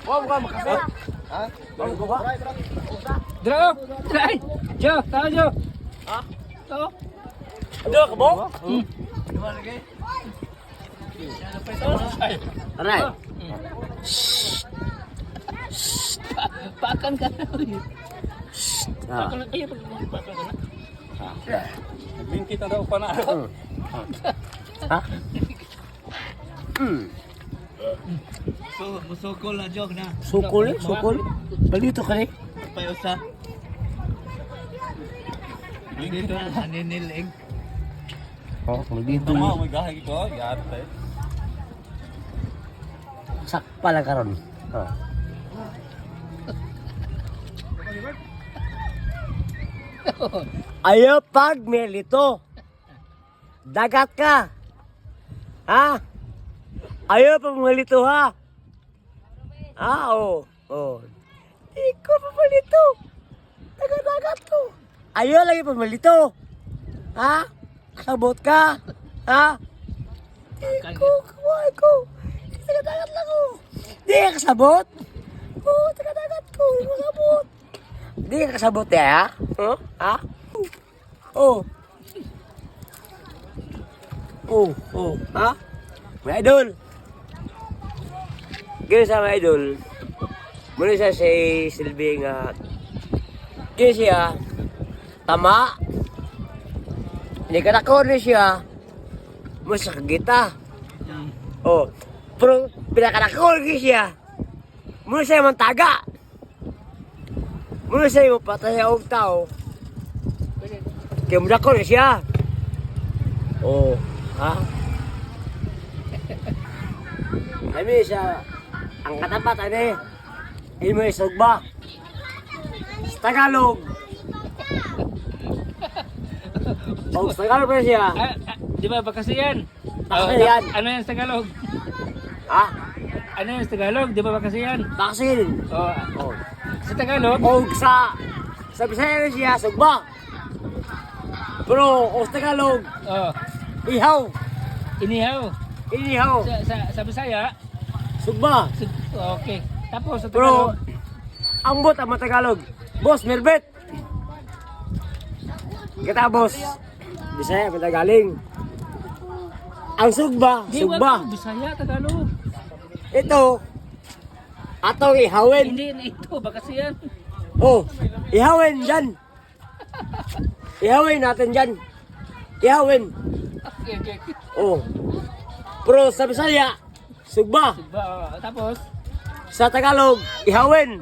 Wow, bukan makasih. Hah? Baru buka. Dra, dra. Jo, tahu Jo. Hah? Tahu. Ada kebo? Dua lagi. Aray. Pakan ka na. Ah. Pakan kayo pakan ka na. Bin kita daw pa na. Ha? So, musukol na jog na. Sukol eh, sukol. Palito ka eh. Payusa. Dito na naninilig. Oh, magdito. Tama, may gahay ko. Yate. Sakpa lang karon. Oh. Ayo pag melito. Dagat ka. Ha? Ayo pag melito ha. Ah, oh. Oh. Iko pa melito. Dagat ko. Ayo lagi pag melito. Ha? Sabot ka. Ha? Iko, kumain ko. Dagat lang ko. Di ka kasabot. Oh, dagat ko. Hindi mo sabot. Di ka kasabot eh, ha? Huh? Ha? Oh. Oh, oh, ha? Mga idol. Ganyan sa mga idol. Muna siya si Silvi nga. Ganyan siya. Tama. Hindi ka nakon siya. Masa kagita. Oh. Pero pinakanakon siya. Muna siya mantaga. Muna siya yung patay ang tao. Kaya muna ko siya. Oh, ha? Kami siya, ang katapat, ano eh, mo isugba. Sa Tagalog. Oh, sa Tagalog pa siya. Di ba bakasi yan? Bakasi yan. Ano yan sa Tagalog? Ha? Ano yan sa Tagalog? Di ba bakasi yan? Baksin. Oh, Oh. sa Tagalog? O sa Bisaya rin siya, sugba. Pero, o sa Tagalog, Oh, ihaw. inihaw. Inihaw. Sa Bisaya? Sugba. Okay. Tapos sa Pero, Tagalog? ambot ang mga Tagalog. Boss, Merbet. Kita, boss. Bisaya, matagaling. Ang sugba, Di sugba. ba? Bisaya, Tagalog. Ito, atong ihawin. Hindi na ito, bakasi yan. Oh, ihawin dyan. Ihawin natin dyan. Ihawin. Okay, okay. Oh. Pero sa Bisaya, sugba. Diba? Tapos? Sa Tagalog, ihawin.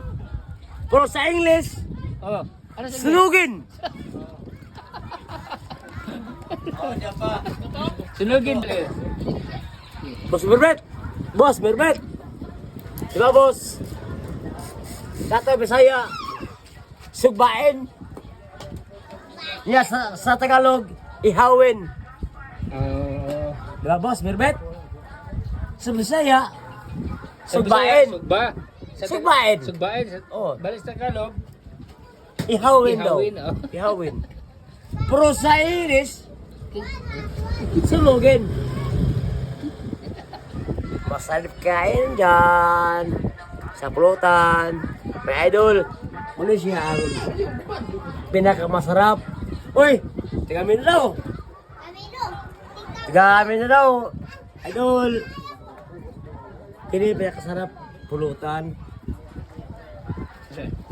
Pero sa English, Oh, ano sa sunugin. Sunugin. Boss Merbet. Boss Merbet. Diba, boss? Dato Bisaya, sugbain. Sa Tagalog, ihawin. Diba, boss Merbet? Sa Bisaya, sugbain. Sugba. Sugbain. Sugbain. Oh. Balik sa Tagalog. Ihawin daw. Ihawin, oh. Ihawin. Pero sa English, sunugin. Masalip kain dyan. Sa pulutan. May idol. Muna siya ang pinakamasarap. Uy! Tigamin na daw. Tigamin na daw. Idol. Ini pinakasarap. Pulutan.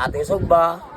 Ating sugba.